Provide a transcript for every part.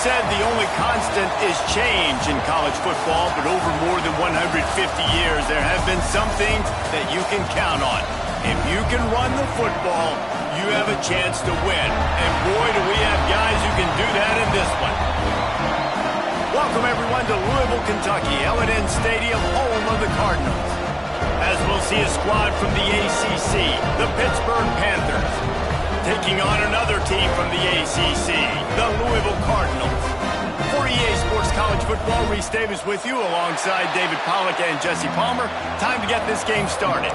said the only constant is change in college football, but over more than 150 years, there have been some things that you can count on. If you can run the football, you have a chance to win. And boy, do we have guys who can do that in this one. Welcome, everyone, to Louisville, Kentucky, L&N Stadium, home of the Cardinals. As we'll see a squad from the ACC, the Pittsburgh Panthers, taking on another team from the ACC, the Louisville Cardinals. For EA Sports College Football, Reese Davis with you alongside David Pollack and Jesse Palmer. Time to get this game started.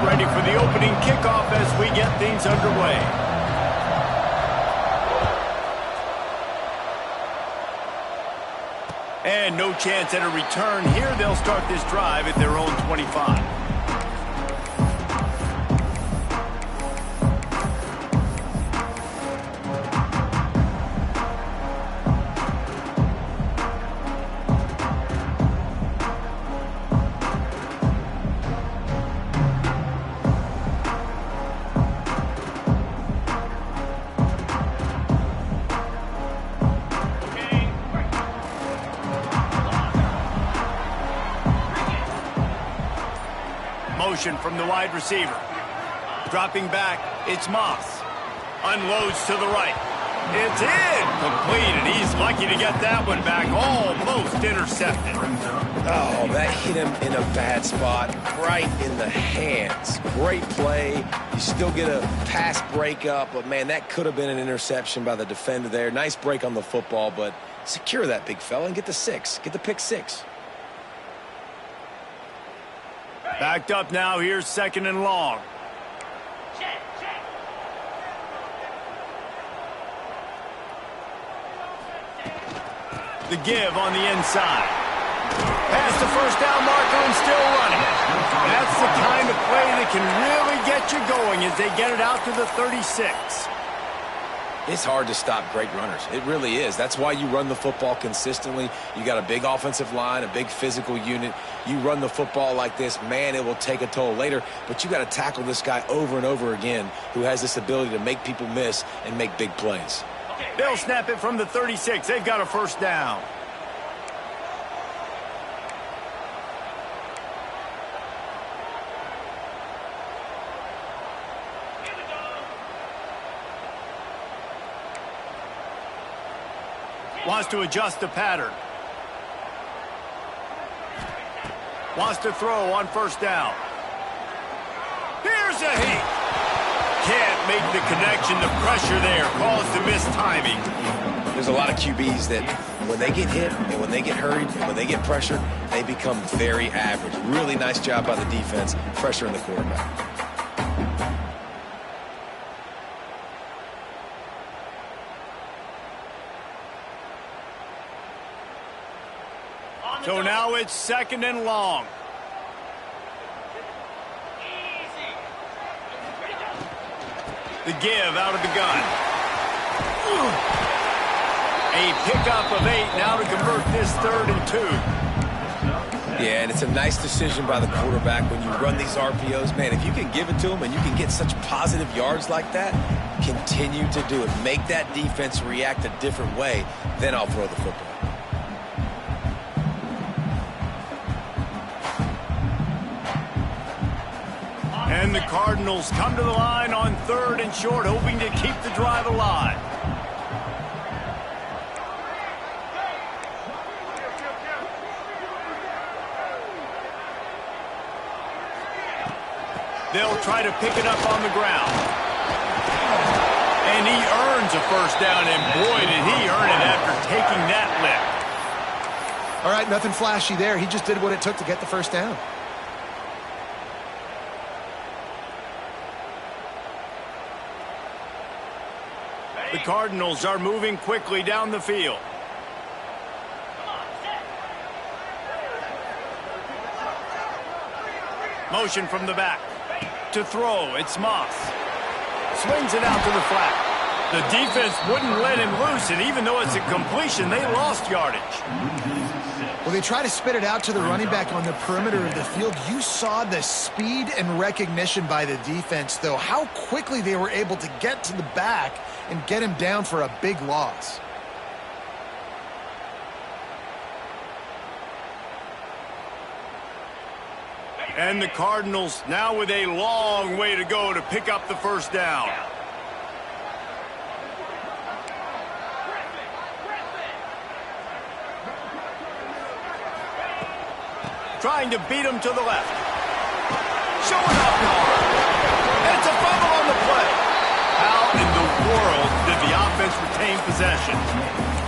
Ready for the opening kickoff as we get things underway. And no chance at a return here. They'll start this drive at their own 25. Motion from the wide receiver. Dropping back, it's Moss. Unloads to the right. It's in. Completed. He's lucky to get that one back. Almost intercepted. Oh, that hit him in a bad spot, right in the hands. Great play. You still get a pass breakup, but, man, that could have been an interception by the defender there. Nice break on the football, but secure that big fella and get the six. Get the pick six. Backed up now. Here's second and long. The give on the inside. Past the first down marker and still running. That's the kind of play that can really get you going as they get it out to the 36. It's hard to stop great runners. It really is. That's why you run the football consistently. You got a big offensive line, a big physical unit. You run the football like this, man, it will take a toll later. But you got to tackle this guy over and over again who has this ability to make people miss and make big plays. They'll snap it from the 36. They've got a first down. Wants to adjust the pattern. Wants to throw on first down. Here's a hit. Can't make the connection. The pressure there caused the missed timing. There's a lot of QBs that when they get hit and when they get hurried, when they get pressured, they become very average. Really nice job by the defense, pressuring the quarterback. So now it's second and long. The give out of the gun. A pickup of 8 now to convert this 3rd and 2. Yeah, and it's a nice decision by the quarterback when you run these RPOs. Man, if you can give it to him and you can get such positive yards like that, continue to do it. Make that defense react a different way, then I'll throw the football. And the Cardinals come to the line on 3rd and short, hoping to keep the drive alive. They'll try to pick it up on the ground. And he earns a first down, and boy, did he earn it after taking that lift. All right, nothing flashy there. He just did what it took to get the first down. The Cardinals are moving quickly down the field. Motion from the back. To throw, it's Moss. Swings it out to the flat. The defense wouldn't let him loose, and even though it's a completion, they lost yardage. Well, they try to spit it out to the running back on the perimeter of the field. You saw the speed and recognition by the defense, though, how quickly they were able to get to the back and get him down for a big loss. And the Cardinals now with a long way to go to pick up the first down. Trying to beat him to the left. Showing up hard. And it's a fumble on the play. How in the world did the offense retain possession?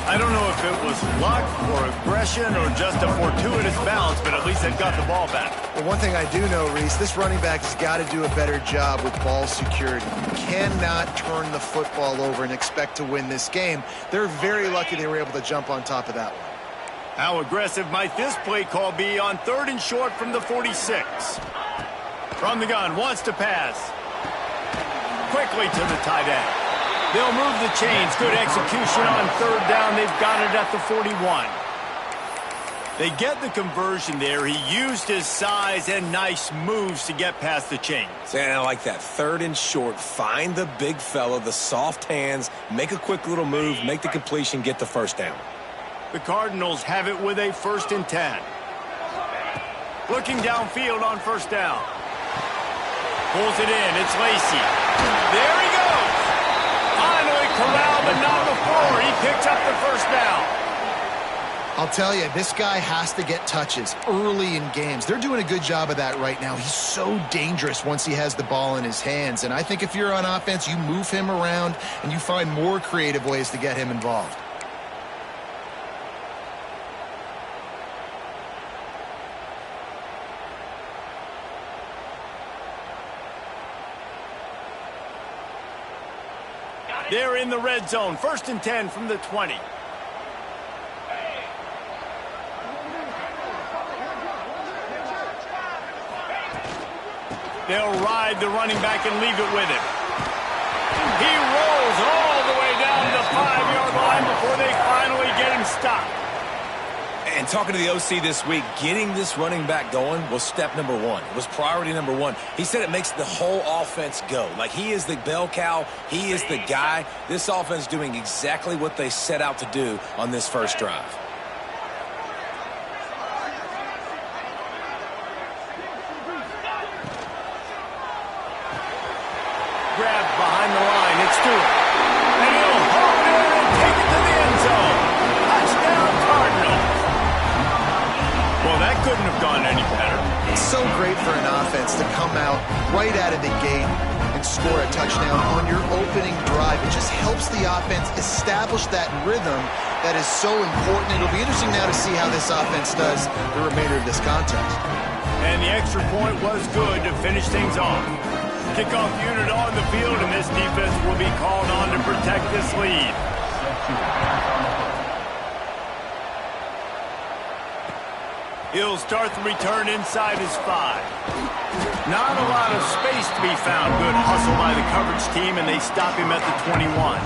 I don't know if it was luck or aggression or just a fortuitous bounce, but at least they've got the ball back. Well, one thing I do know, Reese, this running back has got to do a better job with ball security. You cannot turn the football over and expect to win this game. They're very lucky they were able to jump on top of that one. How aggressive might this play call be on 3rd and short from the 46? From the gun, wants to pass. Quickly to the tight end. They'll move the chains. Good execution on 3rd down. They've got it at the 41. They get the conversion there. He used his size and nice moves to get past the chains. And I like that. 3rd and short. Find the big fella, the soft hands, make a quick little move, make the completion, get the first down. The Cardinals have it with a 1st and 10. Looking downfield on 1st down. Pulls it in. It's Lacy. There he goes. Finally corralled, but not before. He picks up the 1st down. I'll tell you, this guy has to get touches early in games. They're doing a good job of that right now. He's so dangerous once he has the ball in his hands. And I think if you're on offense, you move him around and you find more creative ways to get him involved. They're in the red zone. 1st and 10 from the 20. They'll ride the running back and leave it with him. He rolls all the way down the 5-yard line before they finally get him stopped. And talking to the OC this week, getting this running back going was step number 1. It was priority number 1. He said it makes the whole offense go. Like, he is the bell cow. He is the guy. This offense doing exactly what they set out to do on this first drive. Grabbed behind the line. It's Stewart. And he'll hold it and take it to the end zone. Touchdown, Cardinals. Well, that couldn't have gone any better. It's so great for an offense to come out right out of the gate and score a touchdown on your opening drive. It just helps the offense establish that rhythm that is so important. It'll be interesting now to see how this offense does the remainder of this contest. And the extra point was good to finish things off. Kickoff unit on the field, and this defense will be called on to protect this lead. He'll start the return inside his 5. Not a lot of space to be found. Good hustle by the coverage team, and they stop him at the 21.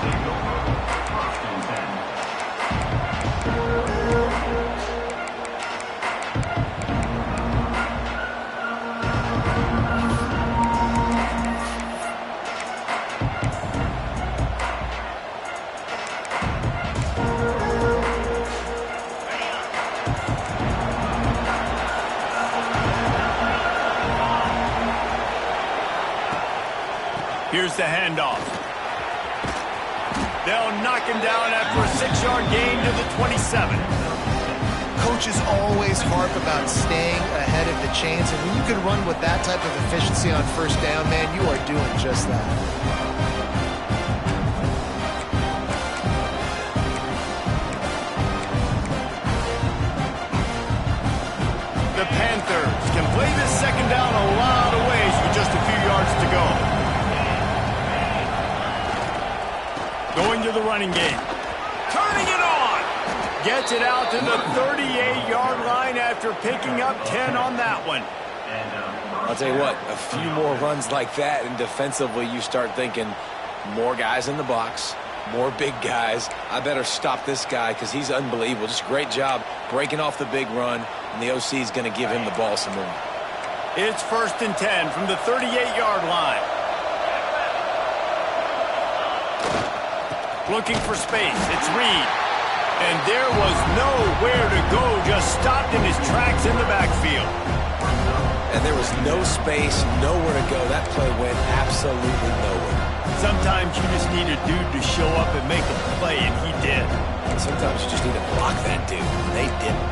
Here's the handoff. They'll knock him down after a 6-yard gain to the 27. Coaches always harp about staying ahead of the chains, and when you can run with that type of efficiency on 1st down, man, you are doing just that. The Panthers can play this 2nd down a lot of ways with just a few yards to go. Going to the running game. Turning it on. Gets it out to the 38-yard line after picking up 10 on that one. I'll tell you what, a few more runs like that, and defensively you start thinking more guys in the box, More big guys. I better stop this guy because he's unbelievable. Just great job breaking off the big run, and the OC is going to give him the ball some more. It's 1st and 10 from the 38-yard line. Looking for space. It's Reed. And there was nowhere to go. Just stopped in his tracks in the backfield. And there was no space, nowhere to go. That play went absolutely nowhere. Sometimes you just need a dude to show up and make a play, and he did. And sometimes you just need to block that dude, and they didn't.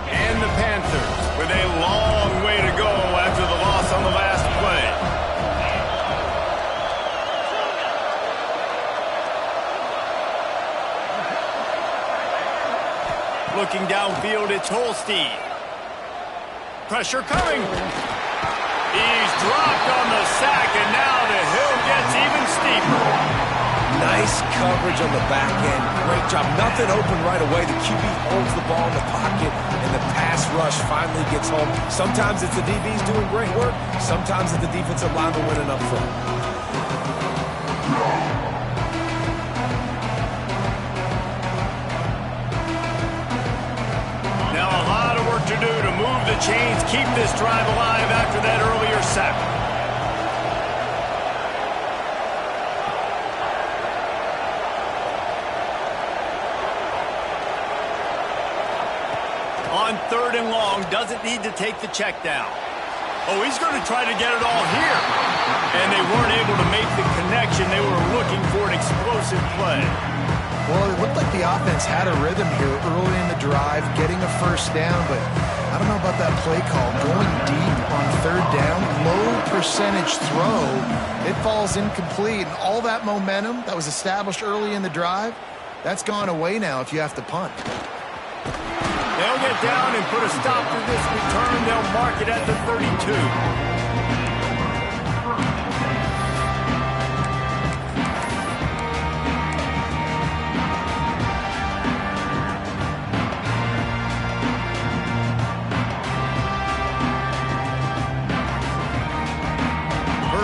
And the Panthers with a long way to go after the loss on the last play. Looking downfield, it's Holstein. Pressure coming. He's dropped on the sack, and now the hill gets even steeper. Nice coverage on the back end. Great job. Nothing open right away. The QB holds the ball in the pocket, and the pass rush finally gets home. Sometimes it's the DBs doing great work. Sometimes it's the defensive lineman winning up front. To do to move the chains, keep this drive alive after that earlier sack. On 3rd and long, doesn't need to take the check down. Oh, he's going to try to get it all here. And they weren't able to make the connection. They were looking for an explosive play. Well, it looked like the offense had a rhythm here early in the drive, getting a first down, but I don't know about that play call. Going deep on 3rd down, low percentage throw, it falls incomplete. And all that momentum that was established early in the drive, that's gone away now if you have to punt. They'll get down and put a stop to this return. They'll mark it at the 32.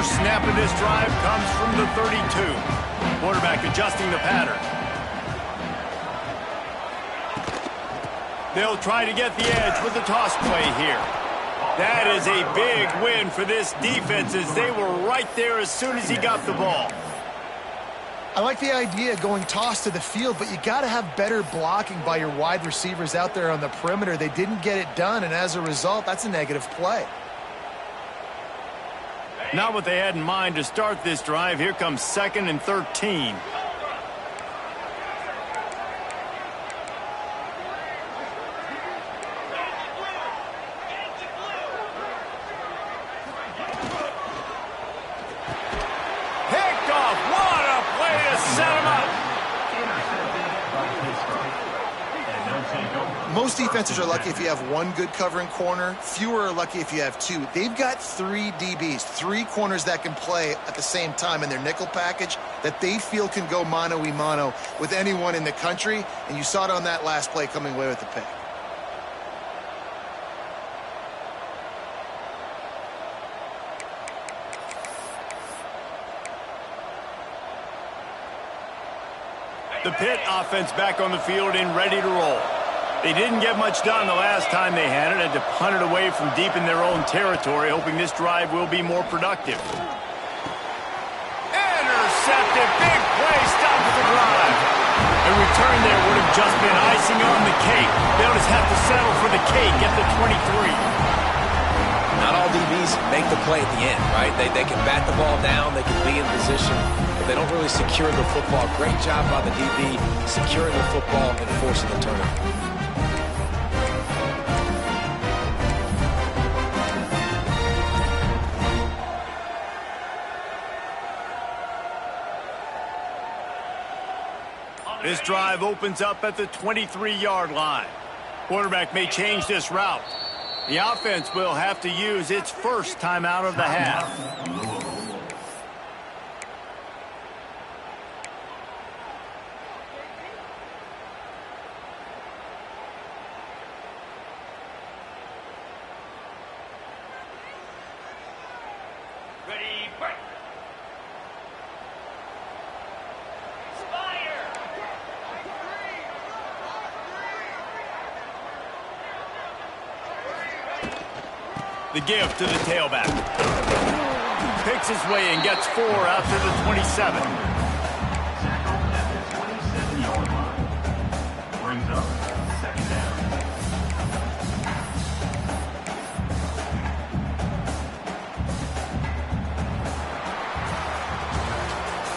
Snap of this drive comes from the 32. Quarterback adjusting the pattern. They'll try to get the edge with the toss play here. That is a big win for this defense as they were right there as soon as he got the ball. I like the idea of going toss to the field, but you got to have better blocking by your wide receivers out there on the perimeter. They didn't get it done, and as a result, that's a negative play. Not what they had in mind to start this drive. Here comes 2nd and 13. Picked off. What a play to set him up. Most defenses are lucky if you have one good covering corner. Fewer are lucky if you have two. They've got 3 DBs, 3 corners that can play at the same time in their nickel package that they feel can go mano-a-mano with anyone in the country, and you saw it on that last play coming away with the pick. The Pitt offense back on the field and ready to roll. They didn't get much done the last time they had it. Had to punt it away from deep in their own territory, hoping this drive will be more productive. Intercepted. Big play. Stops the drive. A return there would have just been icing on the cake. They'll just have to settle for the cake at the 23. Not all DBs make the play at the end, right? They can bat the ball down. They can be in position. But they don't really secure the football. Great job by the DB securing the football and forcing the turnover. This drive opens up at the 23-yard line. Quarterback may change this route. The offense will have to use its first timeout of the half. The give to the tailback. Picks his way and gets 4 out to the 27. Brings up second down.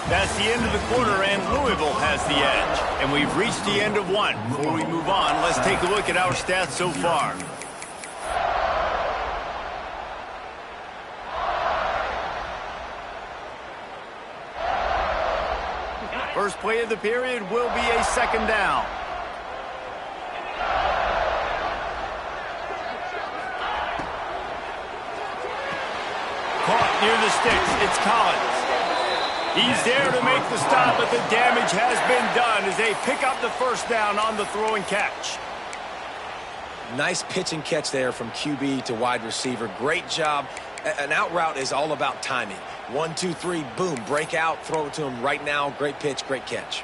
That's the end of the quarter, and Louisville has the edge. And we've reached the end of one. Before we move on, let's take a look at our stats so far. First play of the period will be a second down. Caught near the sticks. It's Collins. He's there to make the stop, but the damage has been done as they pick up the first down on the throw and catch. Nice pitch and catch there from QB to wide receiver. Great job. An out route is all about timing. 1, 2, 3, boom, break out, throw it to him right now. Great pitch, great catch.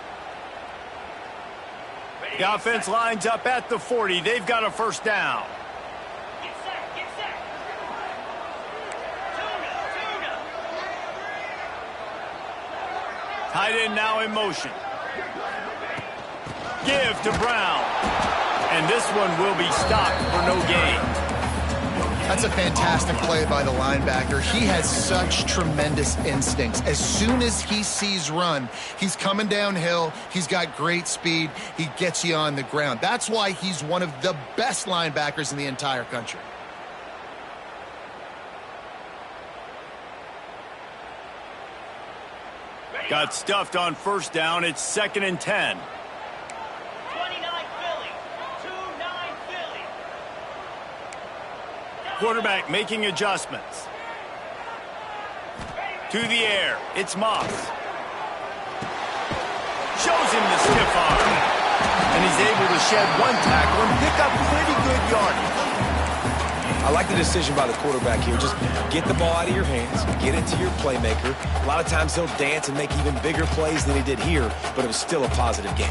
The offense lines up at the 40. They've got a first down. Tight end now in motion. Give to Brown. And this one will be stopped for no gain. That's a fantastic play by the linebacker. He has such tremendous instincts. As soon as he sees run, he's coming downhill. He's got great speed. He gets you on the ground. That's why he's one of the best linebackers in the entire country. Got stuffed on first down. It's 2nd and 10. 29 Philly. 2-9 Philly. Quarterback making adjustments. To the air. It's Moss. Shows him the stiff arm. And he's able to shed one tackle and pick up pretty good yardage. I like the decision by the quarterback here. Just get the ball out of your hands, get it to your playmaker. A lot of times he'll dance and make even bigger plays than he did here, but it was still a positive game.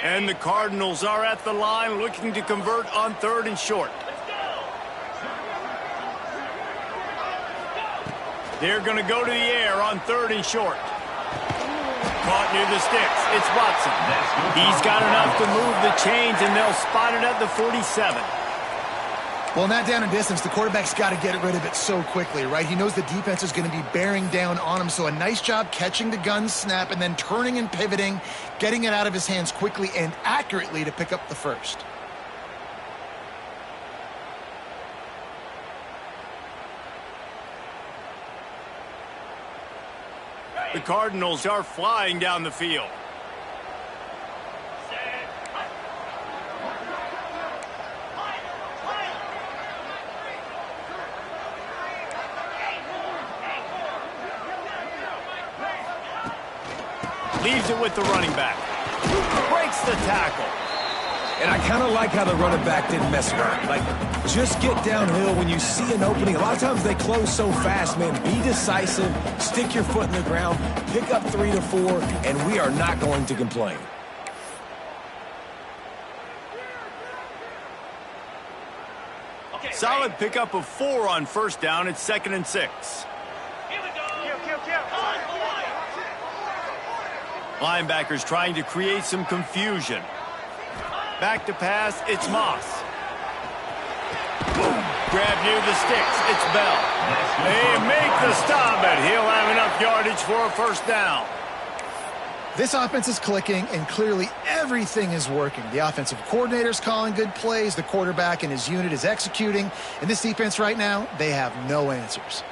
And the Cardinals are at the line looking to convert on 3rd and short. They're going to go to the air on 3rd and short. Caught near the sticks. It's Watson. He's got enough to move the chains, and they'll spot it at the 47. Well, in that down and distance, the quarterback's got to get rid of it so quickly, right? He knows the defense is going to be bearing down on him, so a nice job catching the gun snap and then turning and pivoting, getting it out of his hands quickly and accurately to pick up the first. The Cardinals are flying down the field. Leaves it with the running back. Breaks the tackle. And I kind of like how the running back didn't mess around. Like, just get downhill when you see an opening. A lot of times they close so fast, man. Be decisive, stick your foot in the ground, pick up 3 to 4, and we are not going to complain. Solid pickup of 4 on first down. It's 2nd and 6. Here we go. Linebackers trying to create some confusion. Back to pass, it's Moss. Boom. Grab near the sticks, it's Bell. They make the stop, and he'll have enough yardage for a first down. This offense is clicking, and clearly everything is working. The offensive coordinator's calling good plays. The quarterback and his unit is executing. And this defense right now, they have no answers.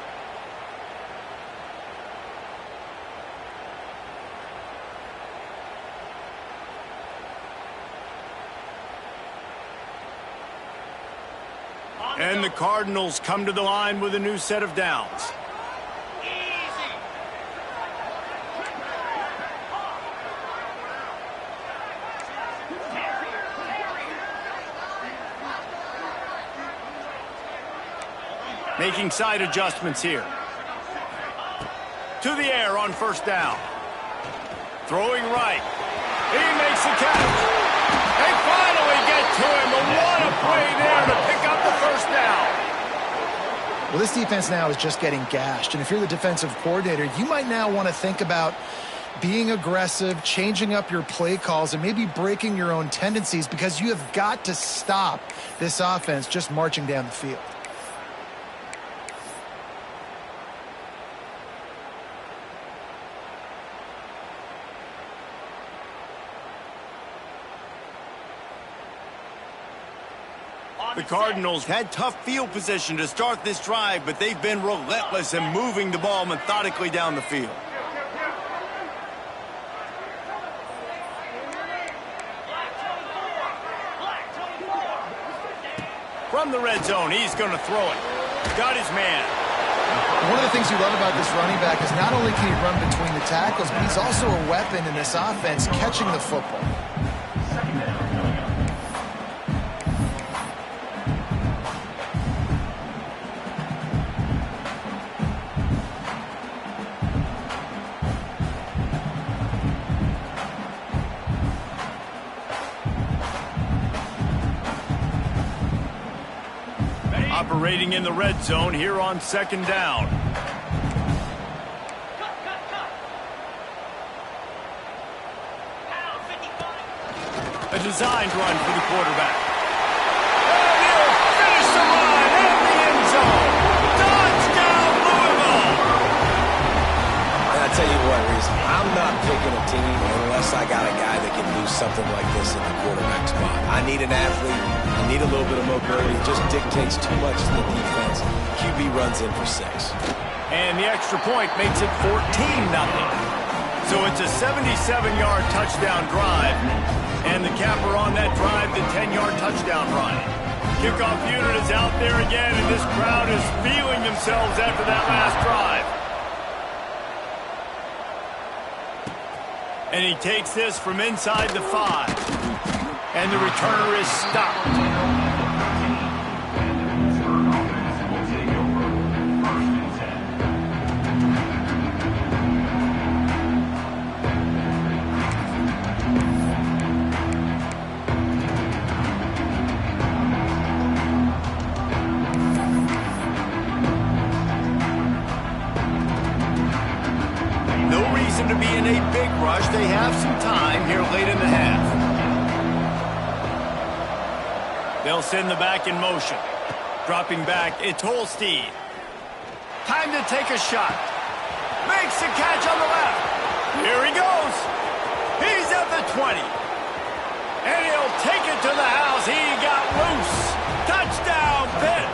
And the Cardinals come to the line with a new set of downs. Making side adjustments here. To the air on first down. Throwing right. He makes the catch. They finally get to him. But what a play there to pick up the first down. Well, this defense now is just getting gashed. And if you're the defensive coordinator, you might now want to think about being aggressive, changing up your play calls, and maybe breaking your own tendencies, because you have got to stop this offense just marching down the field. The Cardinals had tough field position to start this drive, but they've been relentless in moving the ball methodically down the field. From the red zone, he's going to throw it. Got his man. One of the things you love about this running back is not only can he run between the tackles, but he's also a weapon in this offense, catching the football. Operating in the red zone here on second down. A designed run for the quarterback. And he'll finish the run in the end zone. Touchdown, Louisville! And I tell you what, Reese, I'm not picking a team unless I got a guy that can do something like this in the quarterback spot. I need an athlete. I need a little bit of mobility. It just dictates too much to the defense. QB runs in for 6. And the extra point makes it 14-0. So it's a 77-yard touchdown drive. And the capper on that drive, the 10-yard touchdown run. Kickoff unit is out there again, and this crowd is feeling themselves after that last drive. And he takes this from inside the 5. And the returner is stopped. No reason to be in a big rush. They have some time here late in the half. They'll send the back in motion. Dropping back, it's Holstein. Time to take a shot. Makes the catch on the left. Here he goes. He's at the 20. And he'll take it to the house. He got loose. Touchdown, Pitt.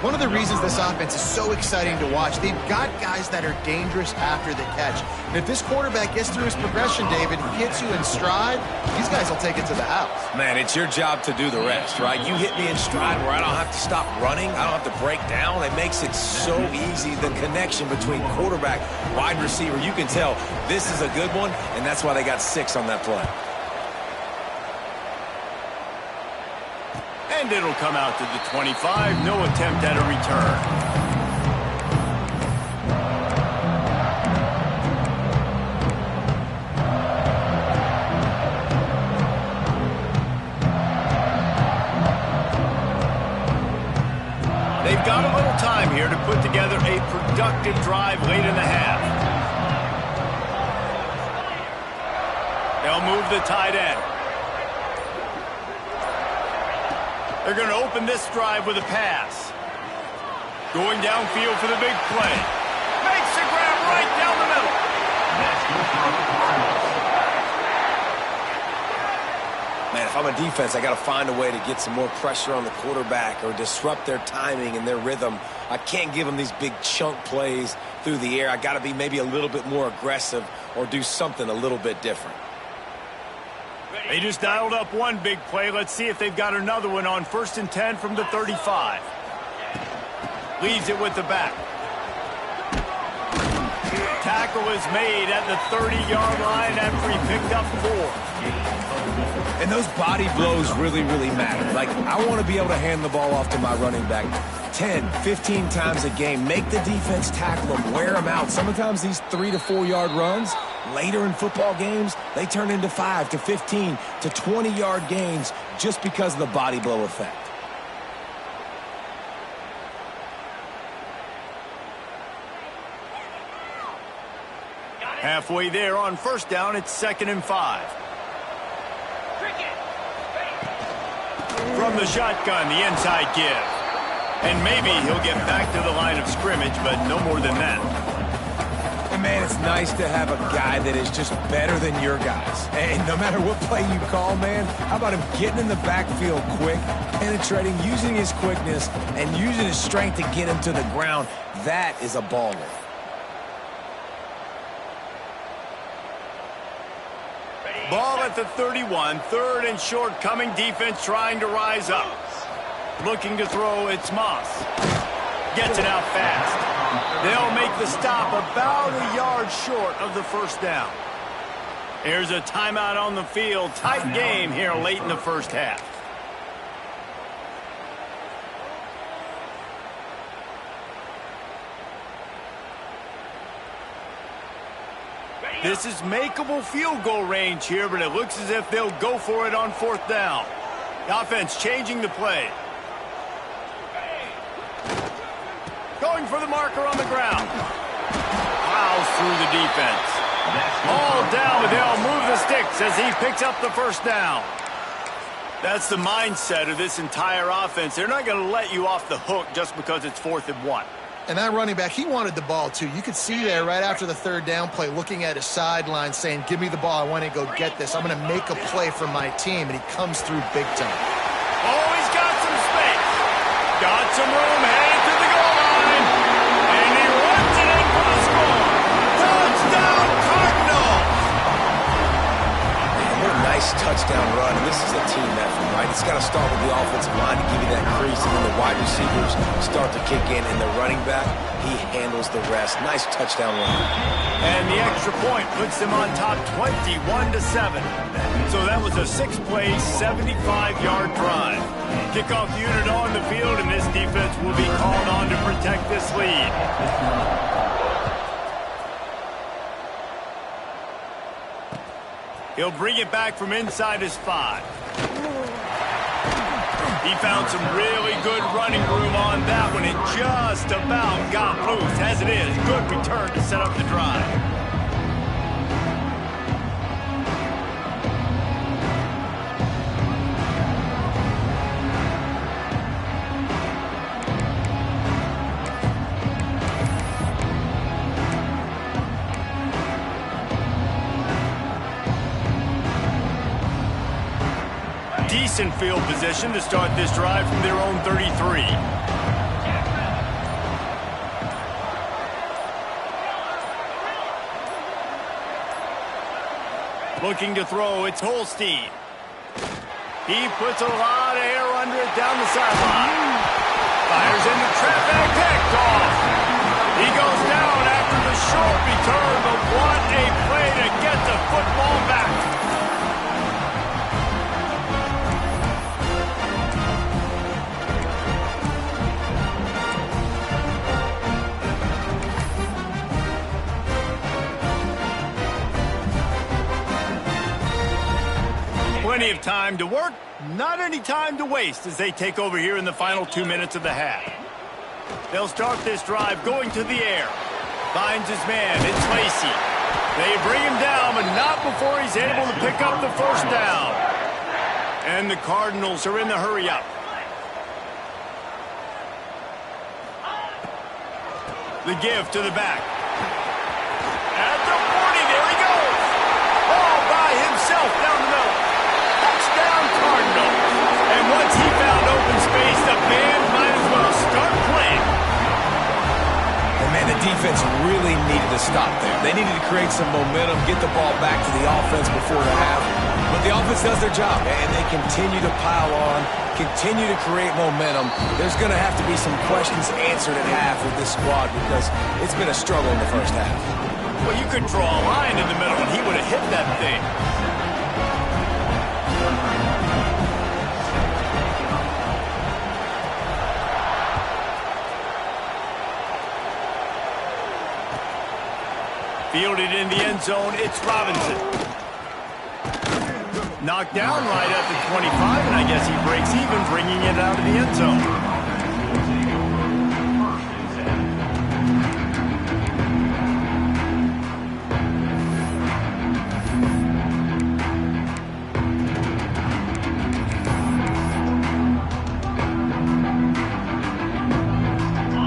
One of the reasons this offense is so exciting to watch, they've got guys that are dangerous after the catch. And if this quarterback gets through his progression, David, hits you in stride, these guys will take it to the house. Man, it's your job to do the rest, right? You hit me in stride where I don't have to stop running. I don't have to break down. It makes it so easy. The connection between quarterback, wide receiver, you can tell this is a good one, and that's why they got 6 on that play. And it'll come out to the 25. No attempt at a return. They've got a little time here to put together a productive drive late in the half. They'll move the tight end. They're going to open this drive with a pass. Going downfield for the big play. Makes the grab right down the middle. Man, if I'm a defense, I got to find a way to get some more pressure on the quarterback or disrupt their timing and their rhythm. I can't give them these big chunk plays through the air. I got to be maybe a little bit more aggressive or do something a little bit different. They just dialed up one big play. Let's see if they've got another one on 1st and 10 from the 35. Leaves it with the back. Tackle is made at the 30-yard line after he picked up 4. And those body blows really, really matter. Like, I want to be able to hand the ball off to my running back 10, 15 times a game. Make the defense tackle them, wear them out. Sometimes these 3 to 4 yard runs, later in football games, they turn into 5 to 15 to 20 yard gains just because of the body blow effect. Halfway there on first down, it's 2nd and 5. From the shotgun, the inside give. And maybe he'll get back to the line of scrimmage, but no more than that. And man, it's nice to have a guy that is just better than your guys. And no matter what play you call, man, how about him getting in the backfield quick, penetrating, using his quickness, and using his strength to get him to the ground. That is a baller. Ball at the 31, 3rd and short, coming defense trying to rise up. Looking to throw, it's Moss. Gets it out fast. They'll make the stop about a yard short of the first down. Here's a timeout on the field. Tight game here late in the first half. This is makeable field goal range here, but it looks as if they'll go for it on 4th down. The offense changing the play. Going for the marker on the ground. Plows through the defense. All down, but they'll move the sticks as he picks up the first down. That's the mindset of this entire offense. They're not going to let you off the hook just because it's 4th and 1. And that running back, he wanted the ball, too. You could see there right after the 3rd down play, looking at his sideline, saying, give me the ball. I want to go get this. I'm going to make a play for my team. And he comes through big time. Oh, he's got some space. Got some room, headed to the goal line. And he runs it in for the score. Touchdown, Cardinals. What a nice touchdown run. And this is a team effort, right? It's got to start with the offensive line to give you that crease, and then the wide receivers start to kick in, and the running back, he handles the rest. Nice touchdown run. And the extra point puts them on top 21-7. So that was a 6-play, 75-yard drive. Kickoff unit on the field, and this defense will be called on to protect this lead. He'll bring it back from inside his 5. He found some really good running room on that one. It just about got loose. As it is, good return to set up the drive. Decent field position to start this drive from their own 33. Looking to throw, it's Holstein. He puts a lot of air under it down the sideline. Fires into traffic, picked off. He goes down after the short return, but what a play to get the football back. Plenty of time to work, not any time to waste as they take over here in the final 2 minutes of the half. They'll start this drive going to the air. Finds his man, it's Lacey. They bring him down, but not before he's able to pick up the first down. And the Cardinals are in the hurry up. The give to the back. At the 40, there he goes. All by himself down the middle. Touchdown, Cardinals. And once he found open space, the band might as well start playing. And man, the defense really needed to stop there. They needed to create some momentum, get the ball back to the offense before the half. But the offense does their job, and they continue to pile on, continue to create momentum. There's going to have to be some questions answered at half with this squad because it's been a struggle in the first half. Well, you could draw a line in the middle, and he would have hit that thing. Fielded in the end zone, it's Robinson. Knocked down right at the 25, and I guess he breaks even, bringing it out of the end zone.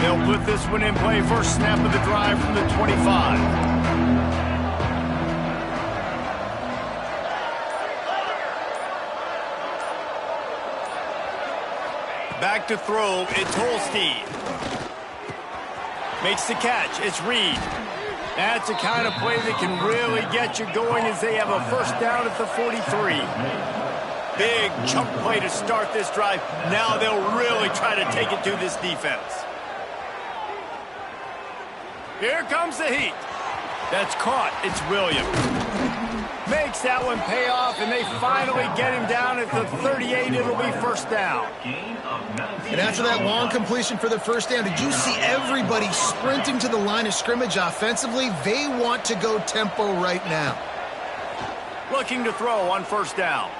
They'll put this one in play. First snap of the drive from the 25. Back to throw, it's Holstein. Makes the catch, it's Reed. That's the kind of play that can really get you going as they have a first down at the 43. Big chunk play to start this drive. Now they'll really try to take it to this defense. Here comes the heat. That's caught. It's Williams. Makes that one pay off, and they finally get him down at the 38. It'll be first down. And after that long completion for the first down, did you see everybody sprinting to the line of scrimmage offensively? They want to go tempo right now. Looking to throw on first down.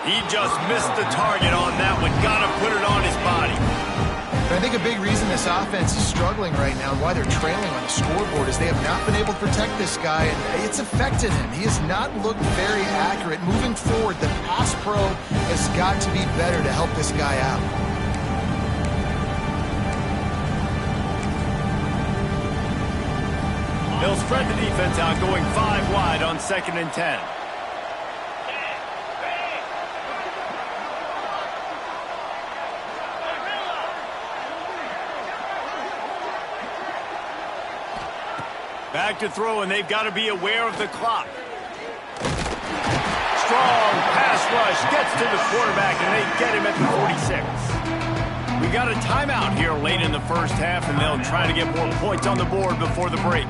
He just missed the target on that one. Got to put it on his body. And I think a big reason this offense is struggling right now and why they're trailing on the scoreboard is they have not been able to protect this guy, and it's affected him. He has not looked very accurate. Moving forward, the pass pro has got to be better to help this guy out. They'll spread the defense out, going 5 wide on 2nd and 10. Back to throw, and they've got to be aware of the clock. Strong pass rush, gets to the quarterback, and they get him at the 46. We got a timeout here late in the first half, and they'll try to get more points on the board before the break.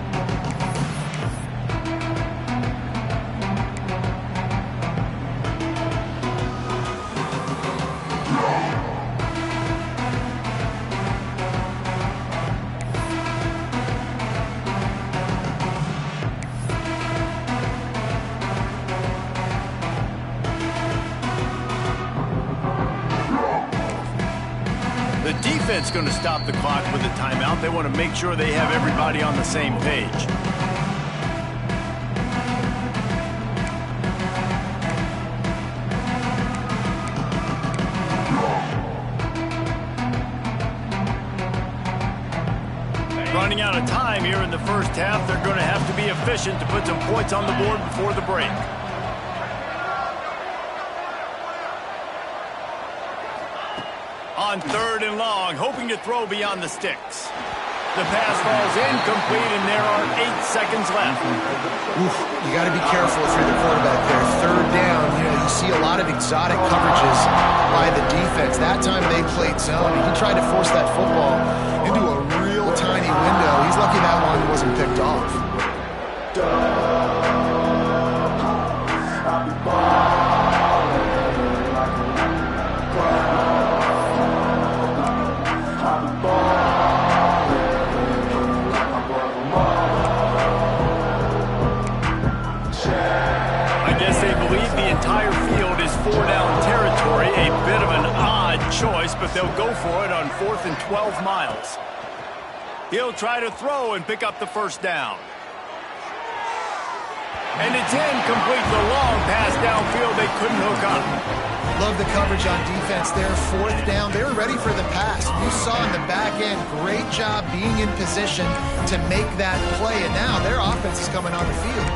Defense going to stop the clock with a timeout. They want to make sure they have everybody on the same page. Running out of time here in the first half. They're going to have to be efficient to put some points on the board before the break. On 3rd and long, hoping to throw beyond the sticks. The pass falls incomplete, and there are 8 seconds left. Oof, you got to be careful if you're the quarterback there. 3rd down, you see a lot of exotic coverages by the defense. That time they played zone, and he tried to force that football into a real tiny window. He's lucky that one wasn't picked off. Entire field is 4-down territory, a bit of an odd choice, but they'll go for it on 4th and 12 miles. He'll try to throw and pick up the first down. And it's incomplete. The long pass downfield, they couldn't hook up. Love the coverage on defense there. 4th down, they were ready for the pass. You saw in the back end, great job being in position to make that play, and now their offense is coming on the field.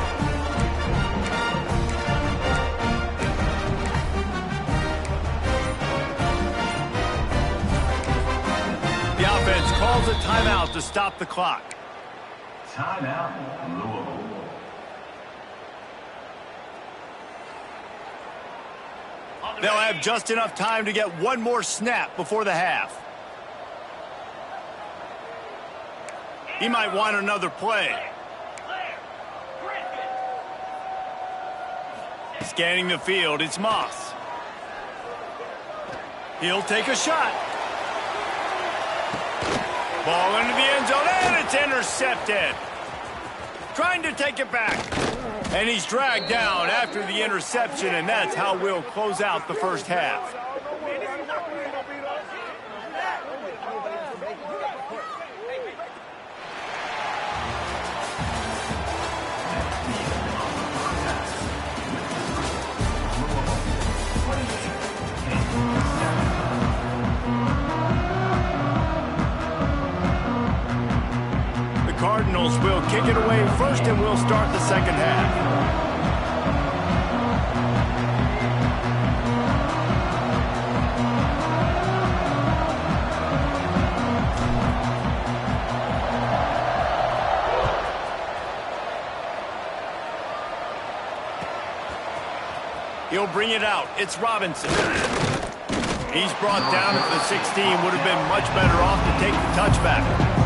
The offense calls a timeout to stop the clock. Timeout, Louisville. They'll have just enough time to get one more snap before the half. He might want another play. Scanning the field, it's Moss. He'll take a shot. Ball into the end zone, and it's intercepted. trying to take it back. And he's dragged down after the interception, and that's how we'll close out the first half. Cardinals will kick it away first, and we'll start the second half. He'll bring it out. It's Robinson. He's brought down at the 16. Would have been much better off to take the touchback.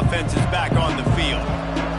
Offense is back on the field.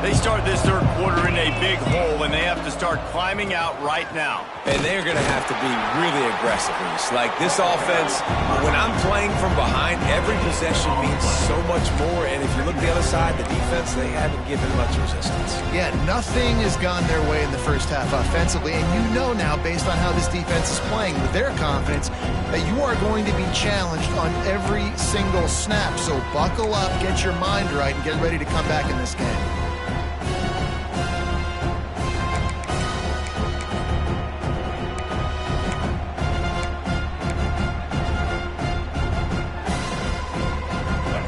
They start this third quarter in a big hole, and they have to start climbing out right now. And they're going to have to be really aggressive. Like this offense, when I'm playing from behind, every possession means so much more. And if you look the other side, the defense, they haven't given much resistance. Yeah, nothing has gone their way in the first half offensively. And you know now, based on how this defense is playing with their confidence, that you are going to be challenged on every single snap. So buckle up, get your mind right, and get ready to come back in this game.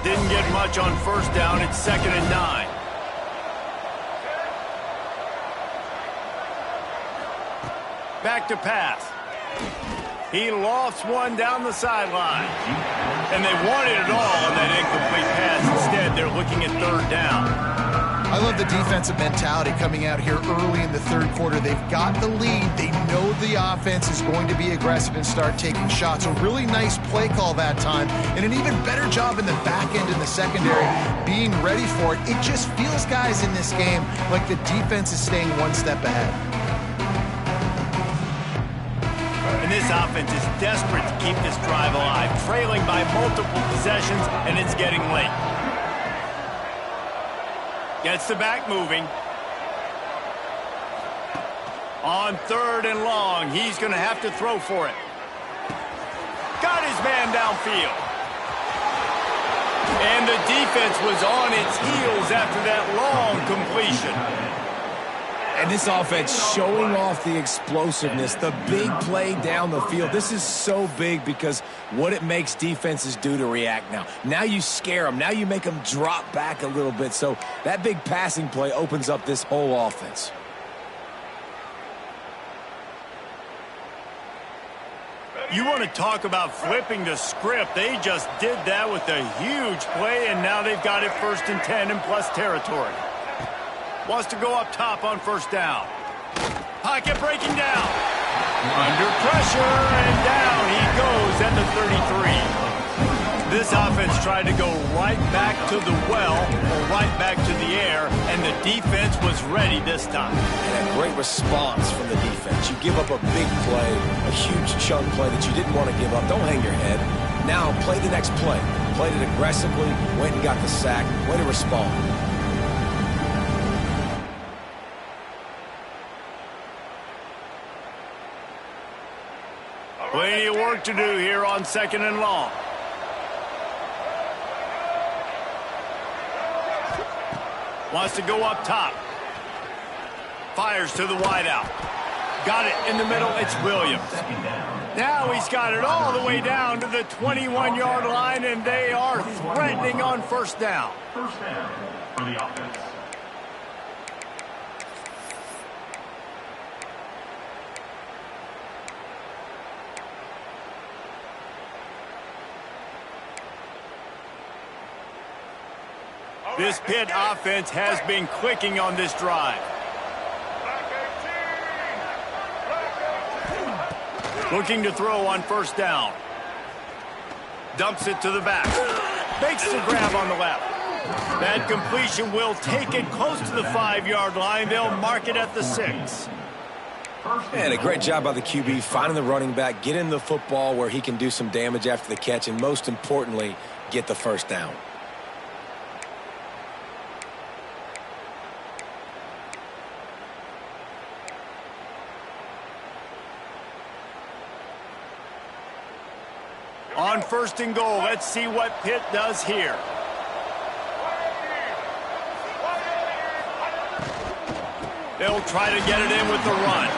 Didn't get much on first down. It's 2nd and 9. Back to pass. He lofts one down the sideline. And they wanted it all on that incomplete pass. Instead, they're looking at 3rd down. I love the defensive mentality coming out here early in the third quarter. They've got the lead. They know the offense is going to be aggressive and start taking shots. A really nice play call that time, and an even better job in the back end in the secondary being ready for it. It just feels, guys, in this game like the defense is staying one step ahead. And this offense is desperate to keep this drive alive, trailing by multiple possessions, and it's getting late. Gets the back moving. On 3rd and long, he's going to have to throw for it. Got his man downfield. And the defense was on its heels after that long completion. And this offense showing off the explosiveness, the big play down the field. This is so big because what it makes defenses do to react now. Now you scare them. Now you make them drop back a little bit. So that big passing play opens up this whole offense. You want to talk about flipping the script. They just did that with a huge play, and now they've got it 1st and 10 in plus territory. Wants to go up top on 1st down. Pocket breaking down. Under pressure, and down he goes at the 33. This offense tried to go right back to the well, or right back to the air, and the defense was ready this time. And a great response from the defense. You give up a big play, a huge chunk play that you didn't want to give up. Don't hang your head. Now play the next play. Played it aggressively, went and got the sack. Way to respond. Plenty of work to do here on 2nd and long. Wants to go up top. Fires to the wideout. Got it in the middle. It's Williams. Now he's got it all the way down to the 21-yard line, and they are threatening on 1st down. 1st down for the offense. This Pitt offense has been clicking on this drive. Looking to throw on 1st down. Dumps it to the back. Makes the grab on the left. That completion will take it close to the 5-yard line. They'll mark it at the 6. And a great job by the QB finding the running back, getting the football where he can do some damage after the catch, and most importantly, get the first down. On 1st and goal, let's see what Pitt does here. They'll try to get it in with the run.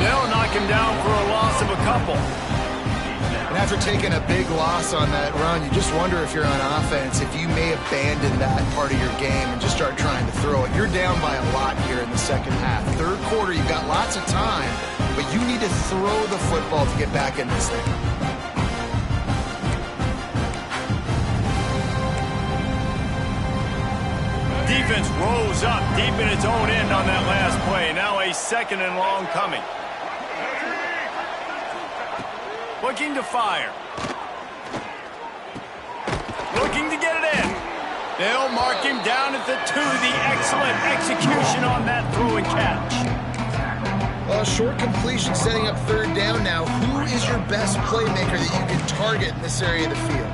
They'll knock him down for a loss of a couple. And after taking a big loss on that run, you just wonder if you're on offense, if you may abandon that part of your game and just start trying to throw it. You're down by a lot here in the second half. Third quarter, you've got lots of time, but you need to throw the football to get back in this thing. Defense rose up deep in its own end on that last play. Now a 2nd and long coming. Looking to fire. Looking to get it in. They'll mark him down at the 2. The excellent execution on that throw and catch. Well, short completion setting up 3rd down now. Who is your best playmaker that you can target in this area of the field?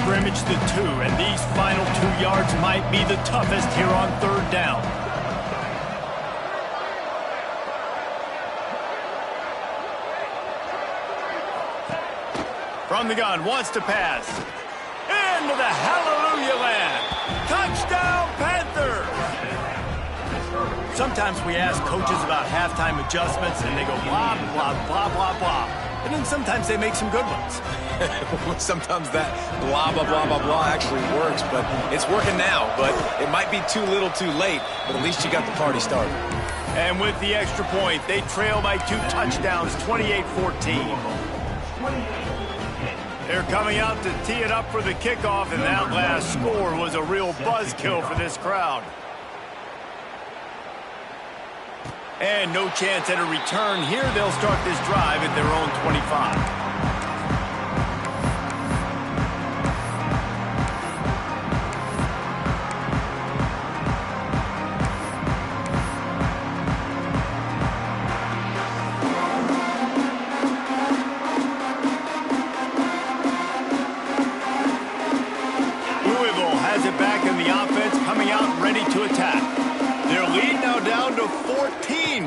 Scrimmage the 2, and these final 2 yards might be the toughest here on 3rd down. From the gun, wants to pass. Into the hallelujah land. Touchdown, Panthers! Sometimes we ask coaches about halftime adjustments, and they go blah, blah, blah, blah, blah. And then sometimes they make some good ones. Sometimes that blah, blah, blah, blah, blah actually works, but it's working now. But it might be too little too late, but at least you got the party started. And with the extra point, they trail by 2 touchdowns, 28-14. They're coming out to tee it up for the kickoff, and that last score was a real buzzkill for this crowd. And no chance at a return here. They'll start this drive at their own 25.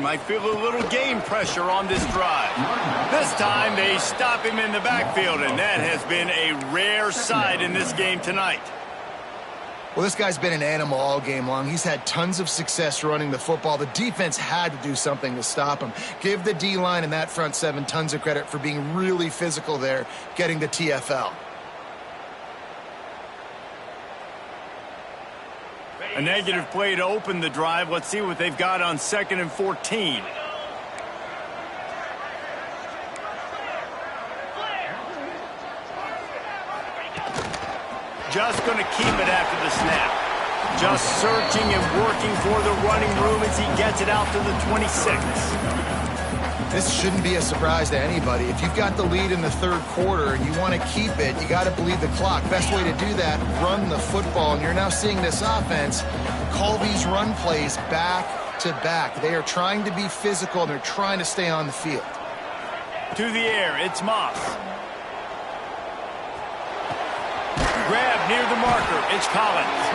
Might feel a little game pressure on this drive. This time they stop him in the backfield, and that has been a rare sight in this game tonight. Well, this guy's been an animal all game long. He's had tons of success running the football. The defense had to do something to stop him. Give the D-line and that front 7 tons of credit for being really physical there, getting the TFL. A negative play to open the drive. Let's see what they've got on 2nd and 14. Just going to keep it after the snap. Just searching and working for the running room as he gets it out to the 26. This shouldn't be a surprise to anybody. If you've got the lead in the 3rd quarter and you want to keep it, you got to bleed the clock. Best way to do that, run the football. And you're now seeing this offense call these run plays back to back. They are trying to be physical, and they're trying to stay on the field. To the air, it's Moss. Grab near the marker, it's Collins.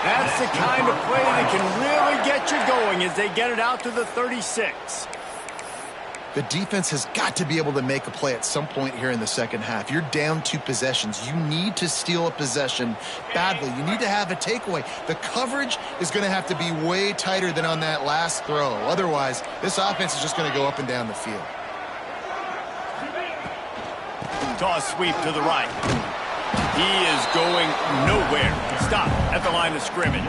That's the kind of play that can really get you going as they get it out to the 36. The defense has got to be able to make a play at some point here in the second half. You're down 2 possessions. You need to steal a possession badly. You need to have a takeaway. The coverage is going to have to be way tighter than on that last throw. Otherwise, this offense is just going to go up and down the field. Toss sweep to the right. He is going nowhere. Stop at the line of scrimmage.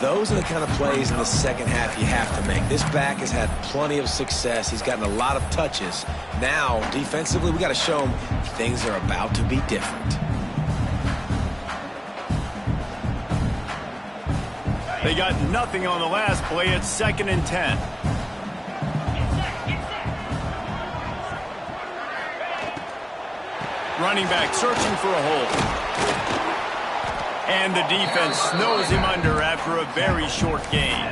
Those are the kind of plays in the second half you have to make. This back has had plenty of success. He's gotten a lot of touches. Now, defensively, we got to show him things are about to be different. They got nothing on the last play. It's 2nd and 10. Running back searching for a hole. And the defense snows him under after a very short gain.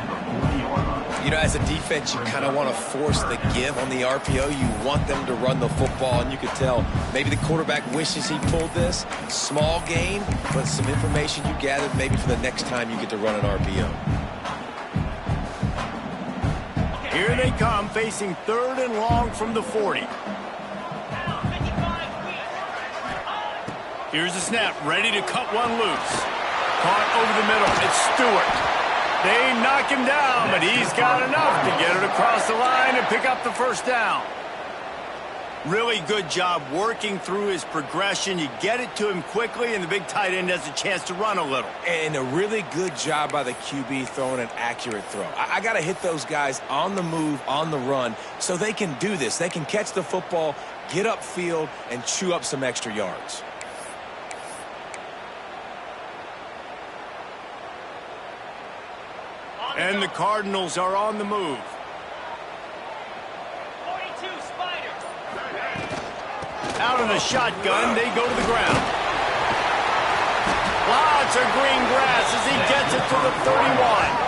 You know, as a defense, you kind of want to force the give on the RPO. You want them to run the football, and you could tell maybe the quarterback wishes he pulled this. Small gain, but some information you gathered maybe for the next time you get to run an RPO. Here they come, facing 3rd and long from the 40. Here's the snap, ready to cut one loose. Caught over the middle, it's Stewart. They knock him down, but he's got enough to get it across the line and pick up the first down. Really good job working through his progression. You get it to him quickly, and the big tight end has a chance to run a little. And a really good job by the QB throwing an accurate throw. I got to hit those guys on the move, on the run, so they can do this. They can catch the football, get upfield, and chew up some extra yards. And the Cardinals are on the move. 42 Spider. Out of the shotgun, they go to the ground. Lots of green grass as he gets it to the 31.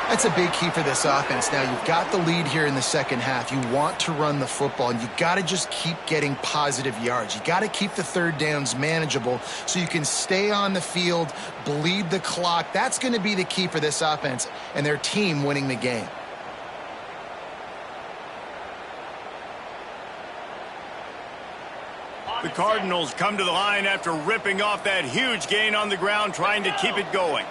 That's a big key for this offense. Now, you've got the lead here in the second half. You want to run the football, and you got to just keep getting positive yards. You got to keep the 3rd downs manageable so you can stay on the field, bleed the clock. That's going to be the key for this offense and their team winning the game. The Cardinals come to the line after ripping off that huge gain on the ground, trying to keep it going.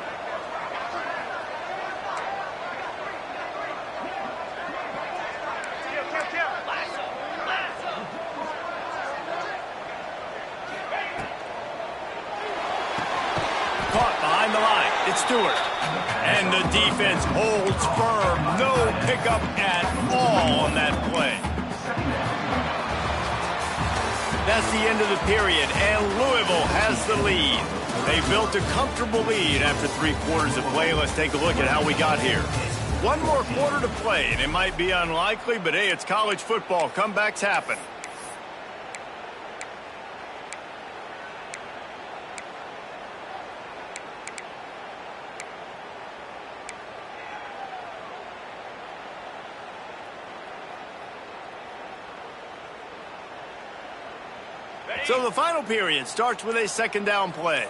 It's Stewart. And the defense holds firm. No pickup at all on that play. That's the end of the period, and Louisville has the lead. They built a comfortable lead after 3 quarters of play. Let's take a look at how we got here. One more quarter to play, and it might be unlikely, but hey, it's college football. Comebacks happen. So the final period starts with a 2nd down play.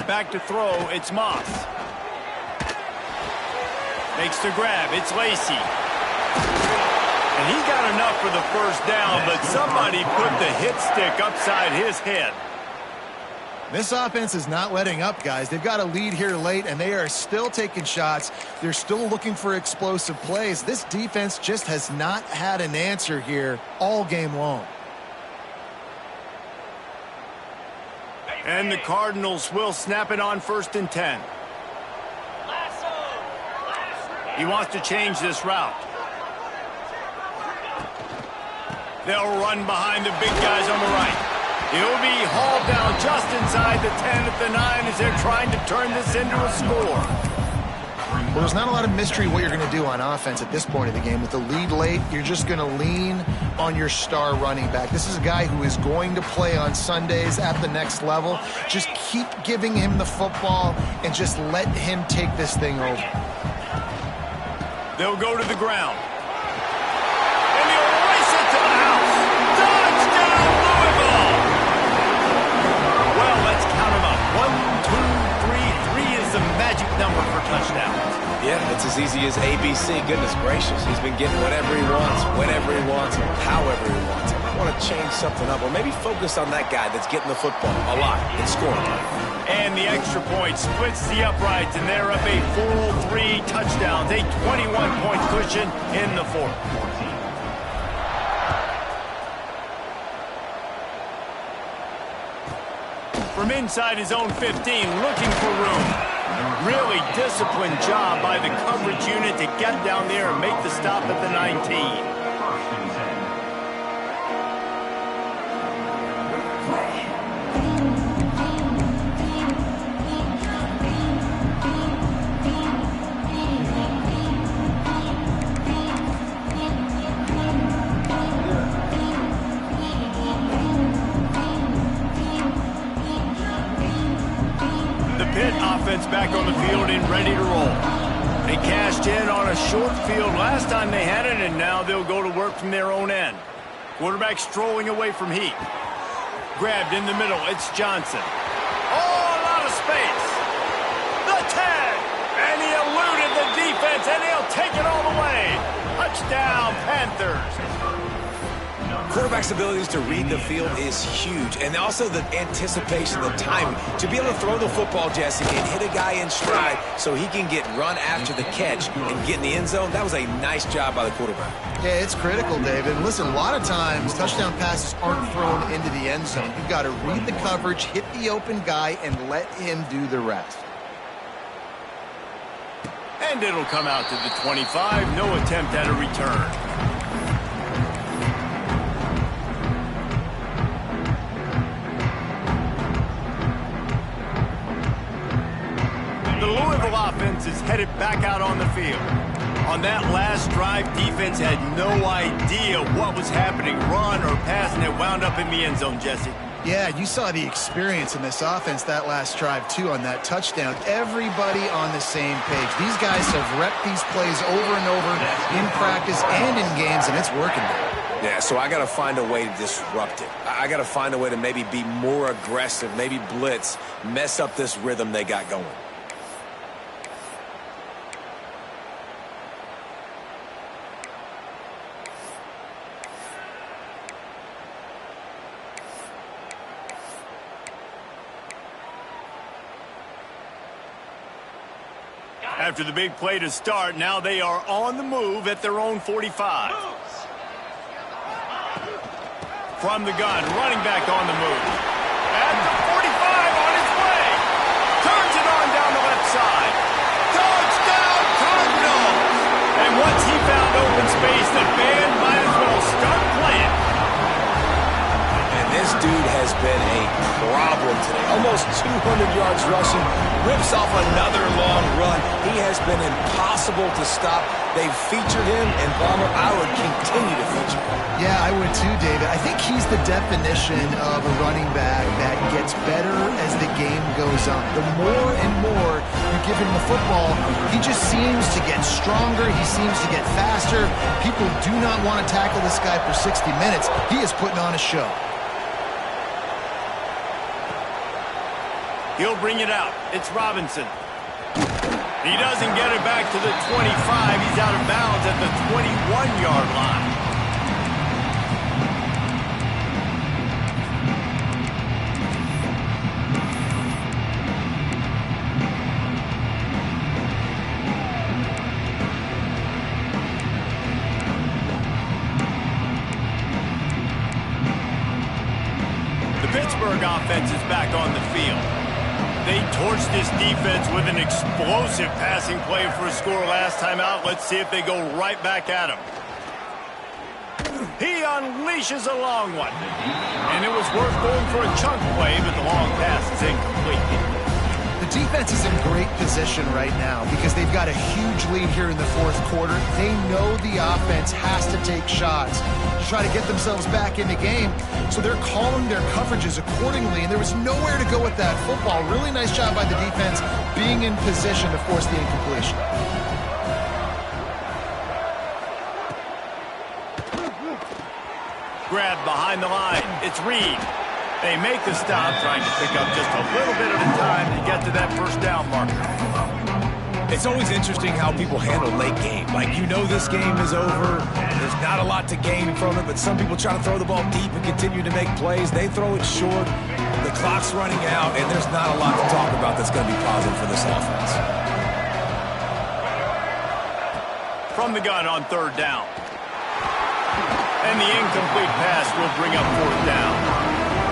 Back to throw, it's Moss. Makes the grab, it's Lacey. And he got enough for the first down, but somebody put the hit stick upside his head. This offense is not letting up, guys. They've got a lead here late, and they are still taking shots. They're still looking for explosive plays. This defense just has not had an answer here all game long. And the Cardinals will snap it on 1st and 10. He wants to change this route. They'll run behind the big guys on the right. He'll be hauled down just inside the 10 at the 9 as they're trying to turn this into a score. Well, there's not a lot of mystery what you're going to do on offense at this point of the game. With the lead late, you're just going to lean on your star running back. This is a guy who is going to play on Sundays at the next level. Just keep giving him the football and just let him take this thing over. They'll go to the ground. And he'll race it to the house. Touchdown, Louisville! Well, let's count them up. 1, 2, 3. 3 is the magic number for touchdowns. Yeah, it's as easy as ABC. Goodness gracious. He's been getting whatever he wants, whenever he wants, however he wants. I want to change something up, or maybe focus on that guy that's getting the football a lot and scoring. And the extra point splits the uprights, and they're up a full 3 touchdowns, a 21-point cushion in the 4th. From inside his own 15, looking for room. Really disciplined job by the coverage unit to get down there and make the stop at the 19. Pitt offense back on the field and ready to roll. They cashed in on a short field last time they had it, and now they'll go to work from their own end. Quarterback strolling away from Heat. Grabbed in the middle. It's Johnson. Oh, a lot of space. The tag. And he eluded the defense, and he'll take it all the way. Touchdown, Panthers. Quarterback's abilities to read the field is huge, and also the anticipation, the timing. To be able to throw the football, Jesse, and hit a guy in stride so he can get run after the catch and get in the end zone, that was a nice job by the quarterback. Yeah, it's critical, David. And listen, a lot of times, touchdown passes aren't thrown into the end zone. You've got to read the coverage, hit the open guy, and let him do the rest. And it'll come out to the 25. No attempt at a return. The Louisville offense is headed back out on the field. On that last drive, defense had no idea what was happening, run or pass, and it wound up in the end zone, Jesse. Yeah, you saw the experience in this offense that last drive, too, on that touchdown. Everybody on the same page. These guys have repped these plays over and over in practice and in games, and it's working. Yeah, so I got to find a way to disrupt it. I got to find a way to maybe be more aggressive, maybe blitz, mess up this rhythm they got going. After the big play to start, now they are on the move at their own 45. From the gun, running back on the move. At the 45, on his way. Turns it on down the left side. Touchdown, Cardinals! And once he found open space, the band might as well start playing. And this dude has been a problem today. Almost 200 yards rushing. Rips off another long run. He has been impossible to stop. They've featured him, and Bomber, I would continue to feature him. Yeah, I would too, David. I think he's the definition of a running back that gets better as the game goes on. The more and more you give him the football, he just seems to get stronger. He seems to get faster. People do not want to tackle this guy for 60 minutes. He is putting on a show. He'll bring it out. It's Robinson. He doesn't get it back to the 25. He's out of bounds at the 21-yard line. The Pittsburgh offense is back on the field. They torched this defense with an explosive passing play for a score last time out. Let's see if they go right back at him. He unleashes a long one. And it was worth going for a chunk play, but the long pass is incomplete. The defense is in great position right now because they've got a huge lead here in the fourth quarter. They know the offense has to take shots to try to get themselves back in the game. So they're calling their coverages accordingly, and there was nowhere to go with that football. Really nice job by the defense being in position to force the incompletion. Grabbed behind the line. It's Reed. They make the stop, trying to pick up just a little bit at a time to get to that first down marker. It's always interesting how people handle late game. Like, you know this game is over. There's not a lot to gain from it, but some people try to throw the ball deep and continue to make plays. They throw it short. The clock's running out, and there's not a lot to talk about that's going to be positive for this offense. From the gun on third down. And the incomplete pass will bring up fourth down.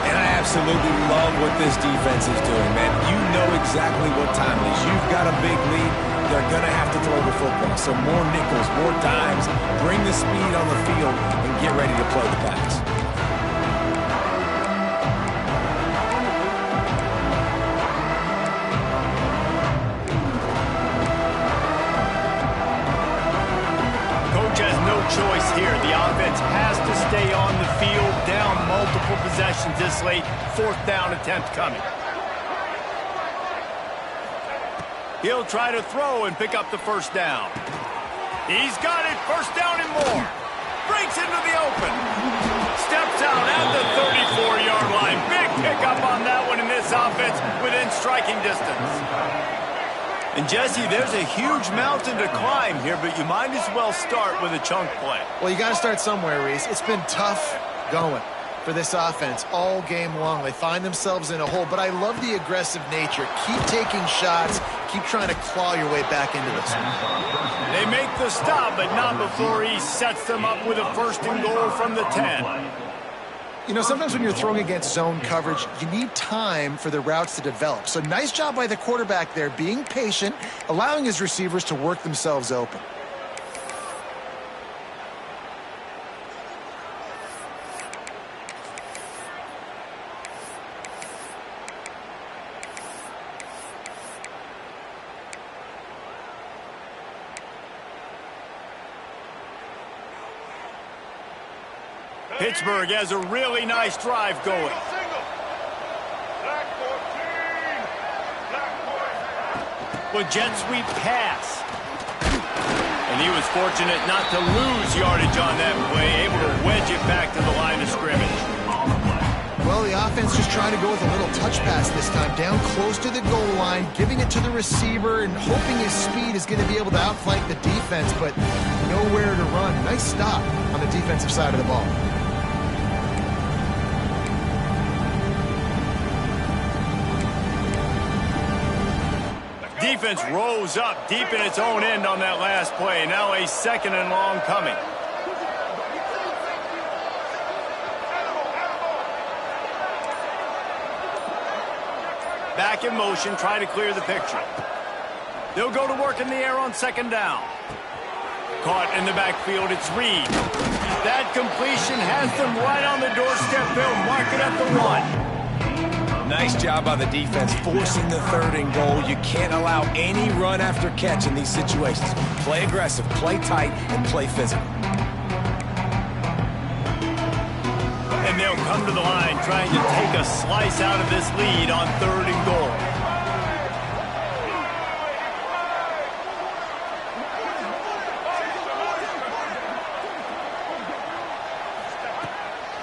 And I absolutely love what this defense is doing, man. You know exactly what time it is. You've got a big lead. They're going to have to throw the football. So more nickels, more dimes, bring the speed on the field, and get ready to play the pass. Choice here. The offense has to stay on the field, down multiple possessions this late. 4th down attempt coming. He'll try to throw and pick up the 1st down. He's got it. 1st down and more. Breaks into the open. Steps out at the 34-yard line. Big pickup on that one in this offense within striking distance. And, Jesse, there's a huge mountain to climb here, but you might as well start with a chunk play. Well, you got to start somewhere, Reese. It's been tough going for this offense all game long. They find themselves in a hole, but I love the aggressive nature. Keep taking shots. Keep trying to claw your way back into this one. They make the stop, but not before he sets them up with a 1st and goal from the 10. You know, sometimes when you're throwing against zone coverage, you need time for the routes to develop. So nice job by the quarterback there, being patient, allowing his receivers to work themselves open. Pittsburgh has a really nice drive going. With jet sweep pass. And he was fortunate not to lose yardage on that play, able to wedge it back to the line of scrimmage. Well, the offense just trying to go with a little touch pass this time, down close to the goal line, giving it to the receiver and hoping his speed is going to be able to outflank the defense, but nowhere to run. Nice stop on the defensive side of the ball. Defense rose up deep in its own end on that last play. Now a 2nd and long coming. Back in motion, try to clear the picture. They'll go to work in the air on 2nd down. Caught in the backfield, it's Reed. That completion has them right on the doorstep. They'll mark it at the 1. Nice job by the defense, forcing the 3rd and goal. You can't allow any run after catch in these situations. Play aggressive, play tight, and play physical. And they'll come to the line trying to take a slice out of this lead on 3rd and goal.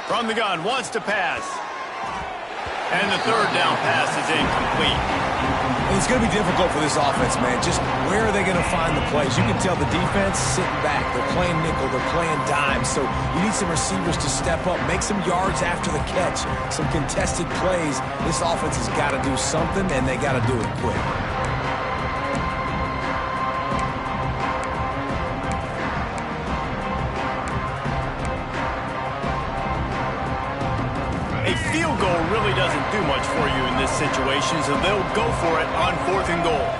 From the gun, wants to pass. And the 3rd down pass is incomplete. And it's going to be difficult for this offense, man. Just where are they going to find the plays? You can tell the defense sitting back. They're playing nickel. They're playing dime. So you need some receivers to step up, make some yards after the catch, some contested plays. This offense has got to do something, and they got to do it quick. Field goal really doesn't do much for you in this situation, so they'll go for it on 4th and goal.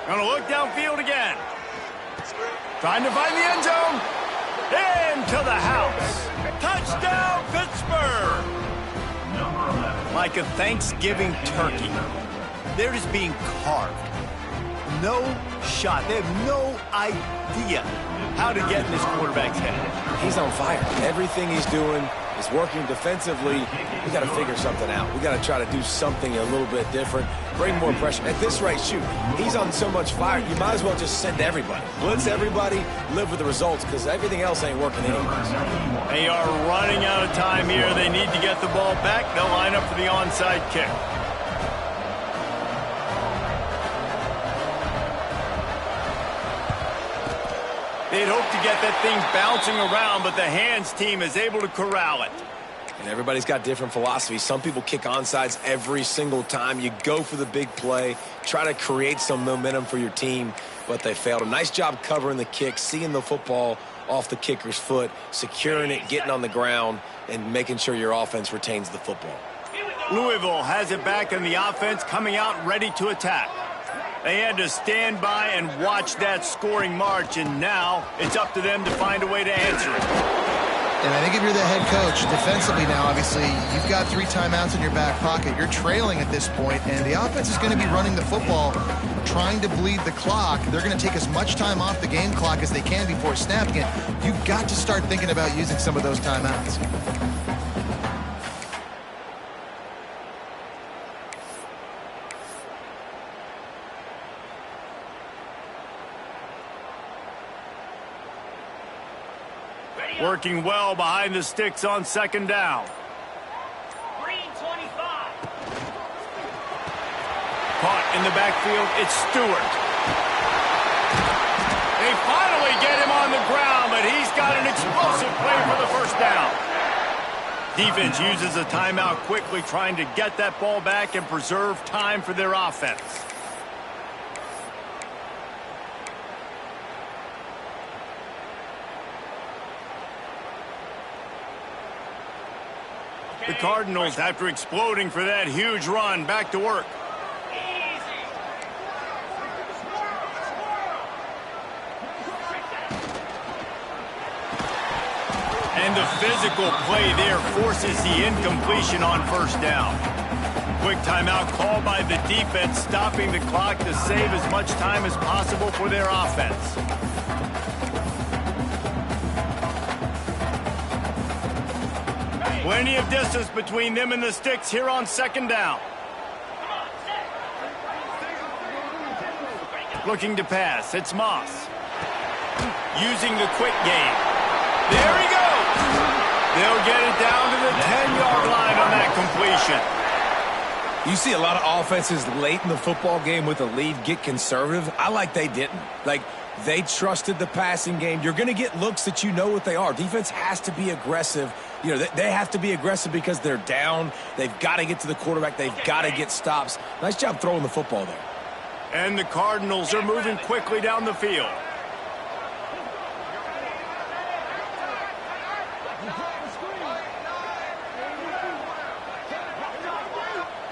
Gonna look downfield again. Trying to find the end zone. Into the house. Touchdown, Pittsburgh! Like a Thanksgiving turkey. They're just being carved. No shot. They have no idea how to get in this quarterback's head. He's on fire. Everything he's doing is working defensively. We got to figure something out. We got to try to do something a little bit different. Bring more pressure. At this rate, shoot, he's on so much fire, you might as well just send everybody. Blitz everybody, live with the results, because everything else ain't working anyways. They are running out of time here. They need to get the ball back. They'll line up for the onside kick. They'd hope to get that thing bouncing around, but the hands team is able to corral it. And everybody's got different philosophies. Some people kick onside every single time. You go for the big play, try to create some momentum for your team, but they failed. A nice job covering the kick, seeing the football off the kicker's foot, securing it, getting on the ground, and making sure your offense retains the football. Louisville has it back in the offense, coming out ready to attack. They had to stand by and watch that scoring march, and now it's up to them to find a way to answer it. And I think if you're the head coach, defensively now, obviously, you've got 3 timeouts in your back pocket. You're trailing at this point, and the offense is going to be running the football, trying to bleed the clock. They're going to take as much time off the game clock as they can before snapping it. You've got to start thinking about using some of those timeouts. Working well behind the sticks on second down. Green 25. Caught in the backfield, it's Stewart. They finally get him on the ground, but he's got an explosive play for the first down. Defense uses a timeout quickly, trying to get that ball back and preserve time for their offense. The Cardinals, after exploding for that huge run, back to work. And the physical play there forces the incompletion on first down. Quick timeout called by the defense, stopping the clock to save as much time as possible for their offense. Plenty of distance between them and the sticks here on second down. Looking to pass, it's Moss. Using the quick game. There he goes. They'll get it down to the 10-yard line on that completion. You see a lot of offenses late in the football game with a lead get conservative. I like they didn't. Like, they trusted the passing game. You're going to get looks that you know what they are. Defense has to be aggressive. You know, they have to be aggressive because they're down. They've got to get to the quarterback. They've got to get stops. Nice job throwing the football there. And the Cardinals are moving quickly down the field.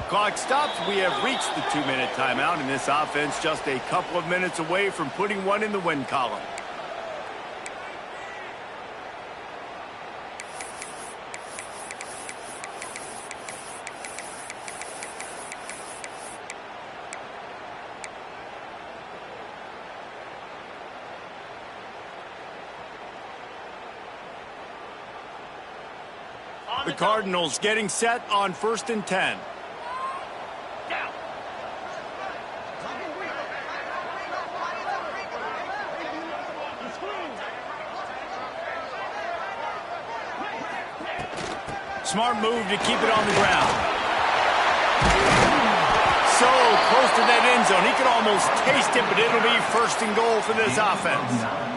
Clock stops. We have reached the 2-minute timeout, and this offense just a couple of minutes away from putting one in the win column. The Cardinals getting set on 1st and 10. Smart move to keep it on the ground. So close to that end zone. He could almost taste it, but it'll be 1st and goal for this offense.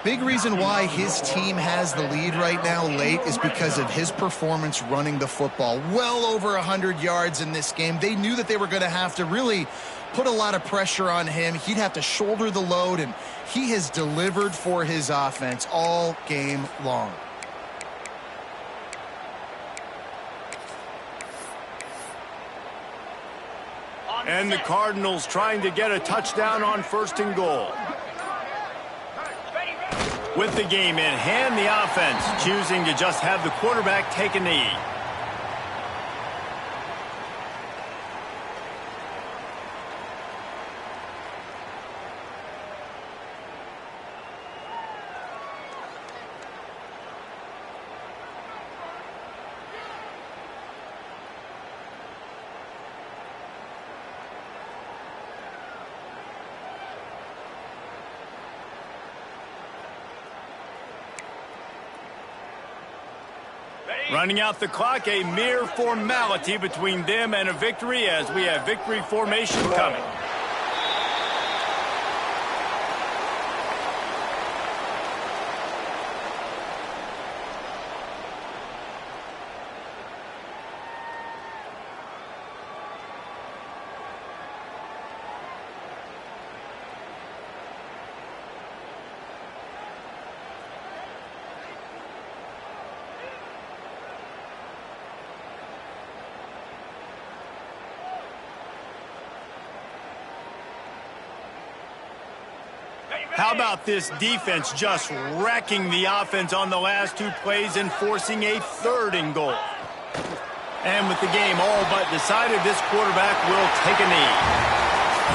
Big reason why his team has the lead right now late is because of his performance running the football. Well over 100 yards in this game. They knew that they were going to have to really put a lot of pressure on him. He'd have to shoulder the load, and he has delivered for his offense all game long. And the Cardinals trying to get a touchdown on 1st and goal. With the game in hand, the offense choosing to just have the quarterback take a knee. Running out the clock, a mere formality between them and a victory as we have victory formation coming. How about this defense just wrecking the offense on the last 2 plays and forcing a 3rd and goal? And with the game all but decided, this quarterback will take a knee.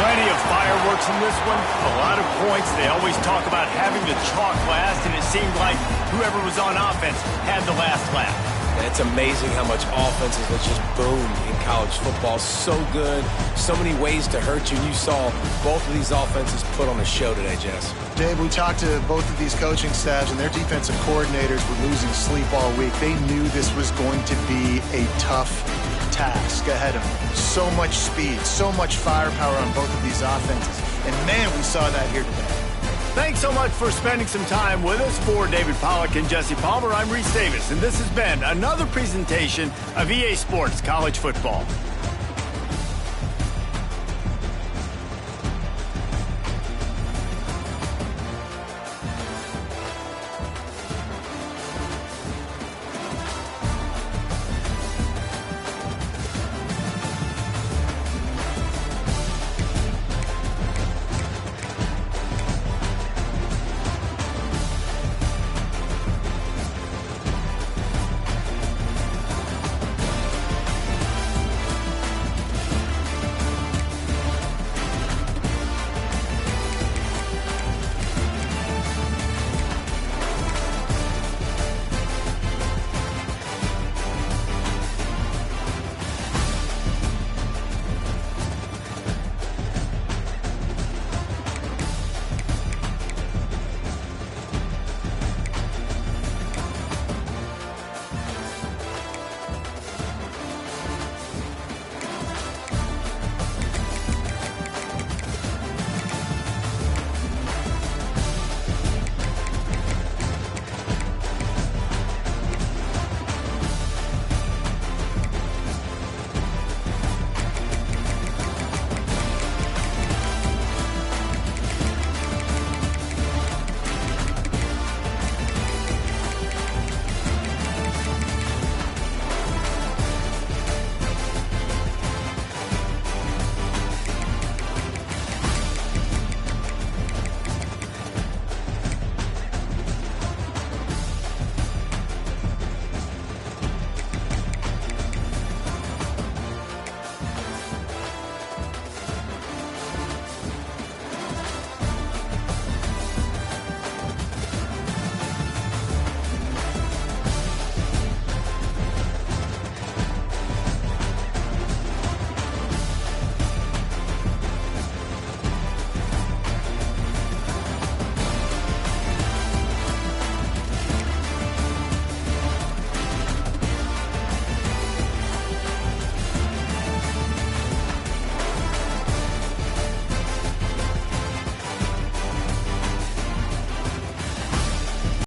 Plenty of fireworks in this one, a lot of points. They always talk about having the chalk last, and it seemed like whoever was on offense had the last laugh. It's amazing how much offenses that just boom in college football. So good, so many ways to hurt you. And you saw both of these offenses put on a show today, Jess. Dave, we talked to both of these coaching staffs, and their defensive coordinators were losing sleep all week. They knew this was going to be a tough task ahead of them. So much speed, so much firepower on both of these offenses. And, man, we saw that here today. Thanks so much for spending some time with us. For David Pollack and Jesse Palmer, I'm Reese Davis, and this has been another presentation of EA Sports College Football.